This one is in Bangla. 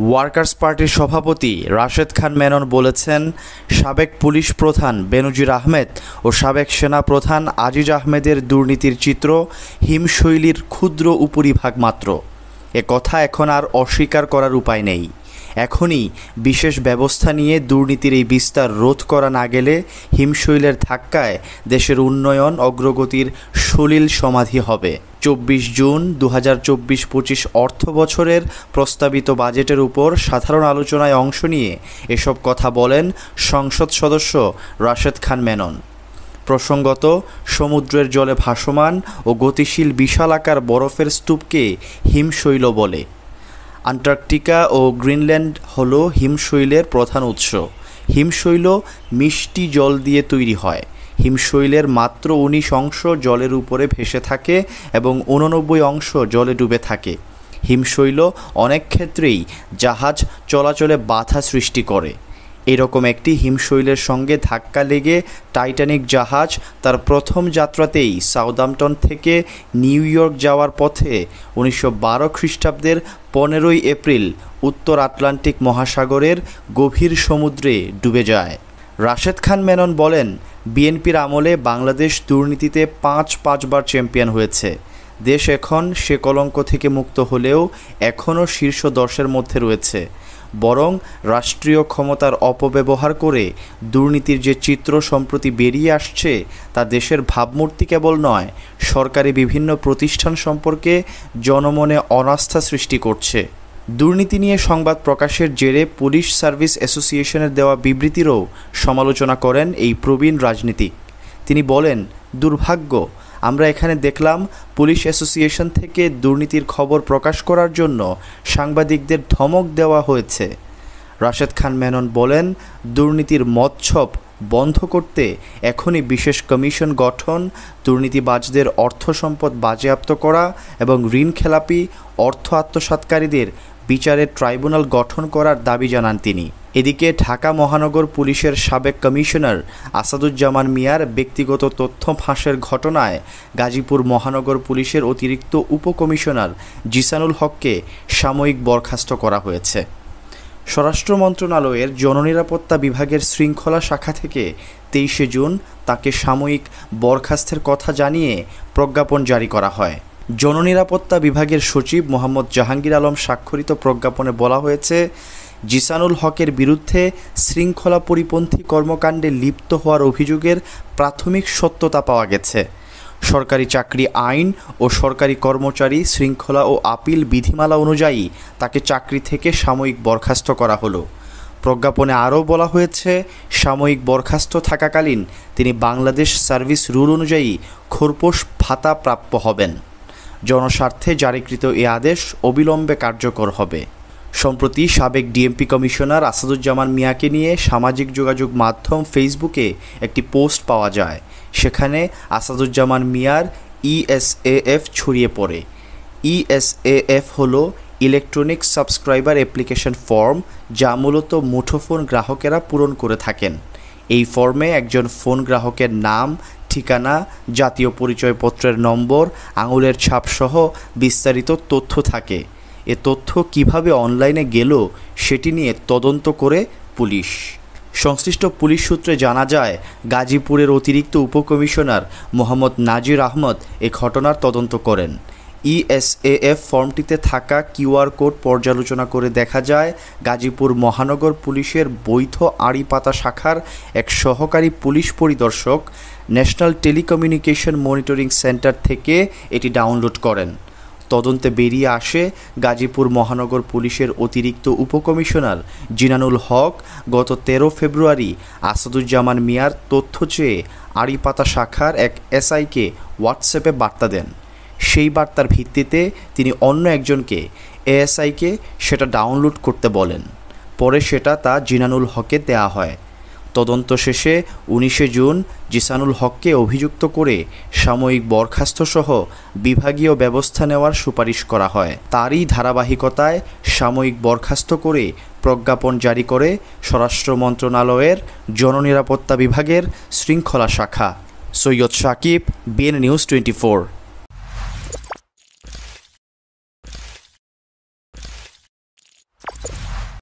ওয়ার্কার্স পার্টির সভাপতি রাশেদ খান মেনন বলেছেন, সাবেক পুলিশ প্রধান বেনজির আহমেদ ও সাবেক সেনা প্রধান আজিজ আহমেদের দুর্নীতির চিত্র হিমশৈলীর ক্ষুদ্র উপরিভাগ মাত্র। এ কথা এখন আর অস্বীকার করার উপায় নেই। এখনই বিশেষ ব্যবস্থা নিয়ে দুর্নীতির এই বিস্তার রোধ করা না গেলে হিমশৈলের ধাক্কায় দেশের উন্নয়ন অগ্রগতির সলিল সমাধি হবে। ২৪ জুন ২০২৪-২৫ অর্থ বছরের প্রস্তাবিত বাজেটের উপর সাধারণ আলোচনায় অংশ নিয়ে এসব কথা বলেন সংসদ সদস্য রাশেদ খান মেনন। প্রসঙ্গত, সমুদ্রের জলে ভাসমান ও গতিশীল বিশালাকার বরফের স্তূপকে হিমশৈল বলে। আন্টার্কটিকা ও গ্রিনল্যান্ড হল হিমশৈলের প্রধান উৎস। হিমশৈল মিষ্টি জল দিয়ে তৈরি হয়। হিমশৈলের মাত্র ১৯ অংশ জলের উপরে ভেসে থাকে এবং ৮৯ অংশ জলে ডুবে থাকে। হিমশৈল অনেক ক্ষেত্রেই জাহাজ চলাচলে বাধা সৃষ্টি করে। এরকম একটি হিমশৈলের সঙ্গে ধাক্কা লেগে টাইটানিক জাহাজ তার প্রথম যাত্রাতেই সাউদাম্পটন থেকে নিউ ইয়র্ক যাওয়ার পথে ১৯১২ খ্রিস্টাব্দের ১৫ই এপ্রিল উত্তর আটলান্টিক মহাসাগরের গভীর সমুদ্রে ডুবে যায়। রাশেদ খান মেনন বলেন, বিএনপির আমলে বাংলাদেশ দুর্নীতিতে পাঁচবার চ্যাম্পিয়ন হয়েছে। দেশ এখন সে কলঙ্ক থেকে মুক্ত হলেও এখনও শীর্ষ ১০-এর মধ্যে রয়েছে। বরং রাষ্ট্রীয় ক্ষমতার অপব্যবহার করে দুর্নীতির যে চিত্র সম্প্রতি বেরিয়ে আসছে তা দেশের ভাবমূর্তি কেবল নয়, সরকারি বিভিন্ন প্রতিষ্ঠান সম্পর্কে জনমনে অনাস্থা সৃষ্টি করছে। দুর্নীতি নিয়ে সংবাদ প্রকাশের জেরে পুলিশ সার্ভিস অ্যাসোসিয়েশনের দেওয়া বিবৃতিরও সমালোচনা করেন এই প্রবীণ রাজনীতিক। তিনি বলেন, দুর্ভাগ্য, আমরা এখানে দেখলাম পুলিশ অ্যাসোসিয়েশন থেকে দুর্নীতির খবর প্রকাশ করার জন্য সাংবাদিকদের ধমক দেওয়া হয়েছে। রাশেদ খান মেনন বলেন, দুর্নীতির মৎসব বন্ধ করতে এখনই বিশেষ কমিশন গঠন, দুর্নীতিবাজদের অর্থ সম্পদ বাজেয়াপ্ত করা এবং ঋণখেলাপি অর্থ আত্মসাৎকারীদের বিচারের ট্রাইব্যুনাল গঠন করার দাবি জানান তিনি। এদিকে ঢাকা মহানগর পুলিশের সাবেক কমিশনার আসাদুজ্জামান মিয়ার ব্যক্তিগত তথ্য ফাঁসের ঘটনায় গাজীপুর মহানগর পুলিশের অতিরিক্ত উপকমিশনার জিসানুল হককে সাময়িক বরখাস্ত করা হয়েছে। স্বরাষ্ট্র মন্ত্রণালয়ের জননিরাপত্তা বিভাগের শৃঙ্খলা শাখা থেকে ২৩ জুন তাকে সাময়িক বরখাস্তের কথা জানিয়ে প্রজ্ঞাপন জারি করা হয়। জননিরাপত্তা বিভাগের সচিব মোহাম্মদ জাহাঙ্গীর আলম স্বাক্ষরিত প্রজ্ঞাপনে বলা হয়েছে, জিসানুল হকের বিরুদ্ধে শৃঙ্খলা পরিপন্থী কর্মকাণ্ডে লিপ্ত হওয়ার অভিযোগের প্রাথমিক সত্যতা পাওয়া গেছে। সরকারি চাকরি আইন ও সরকারি কর্মচারী শৃঙ্খলা ও আপিল বিধিমালা অনুযায়ী তাকে চাকরি থেকে সাময়িক বরখাস্ত করা হলো। প্রজ্ঞাপনে আরও বলা হয়েছে, সাময়িক বরখাস্ত থাকাকালীন তিনি বাংলাদেশ সার্ভিস রুল অনুযায়ী খোরপোশ ভাতা প্রাপ্য হবেন। জনস্বার্থে জারিকৃত এ আদেশ অবিলম্বে কার্যকর হবে। সম্প্রতি সাবেক ডিএমপি কমিশনার আসাদুজ্জামান মিয়াকে নিয়ে সামাজিক যোগাযোগ মাধ্যম ফেসবুকে একটি পোস্ট পাওয়া যায়। সেখানে আসাদুজ্জামান মিয়ার ইএসএএফ ছড়িয়ে পড়ে। ইএসএএফ হলো ইলেকট্রনিক সাবস্ক্রাইবার অ্যাপ্লিকেশন ফর্ম, যা মূলত মুঠোফোন গ্রাহকেরা পূরণ করে থাকেন। এই ফর্মে একজন ফোন গ্রাহকের নাম, ঠিকানা, জাতীয় পরিচয়পত্রের নম্বর, আঙুলের ছাপসহ বিস্তারিত তথ্য থাকে। এ তথ্য কিভাবে অনলাইনে গেল সেটি নিয়ে তদন্ত করে পুলিশ। সংশ্লিষ্ট পুলিশ সূত্রে জানা যায়, গাজীপুরের অতিরিক্ত উপকমিশনার মোহাম্মদ নাজির আহমদ এ ঘটনার তদন্ত করেন। ইএসএএফ ফর্মটিতে থাকা কিউআর কোড পর্যালোচনা করে দেখা যায়, গাজীপুর মহানগর পুলিশের বৈধ আড়িপাতা শাখার এক সহকারী পুলিশ পরিদর্শক ন্যাশনাল টেলিকমিউনিকেশন মনিটরিং সেন্টার থেকে এটি ডাউনলোড করেন। তদন্তে বেরিয়ে আসে, গাজীপুর মহানগর পুলিশের অতিরিক্ত উপকমিশনার জিনানুল হক গত ১৩ ফেব্রুয়ারি আসাদুজ্জামান মিয়ার তথ্য চেয়ে আড়িপাতা শাখার এক এসআইকে হোয়াটসঅ্যাপে বার্তা দেন। সেই বার্তার ভিত্তিতে তিনি অন্য একজনকে এএসআইকে সেটা ডাউনলোড করতে বলেন। পরে সেটা তা জিনানুল হককে দেয়া হয়। তদন্ত শেষে ১৯ জুন জিসানুল হককে অভিযুক্ত করে সাময়িক বরখাস্তসহ বিভাগীয় ব্যবস্থা নেওয়ার সুপারিশ করা হয়। তারই ধারাবাহিকতায় সাময়িক বরখাস্ত করে প্রজ্ঞাপন জারি করে স্বরাষ্ট্র মন্ত্রণালয়ের জননিরাপত্তা বিভাগের শৃঙ্খলা শাখা। Syed Sakib, BN news 24।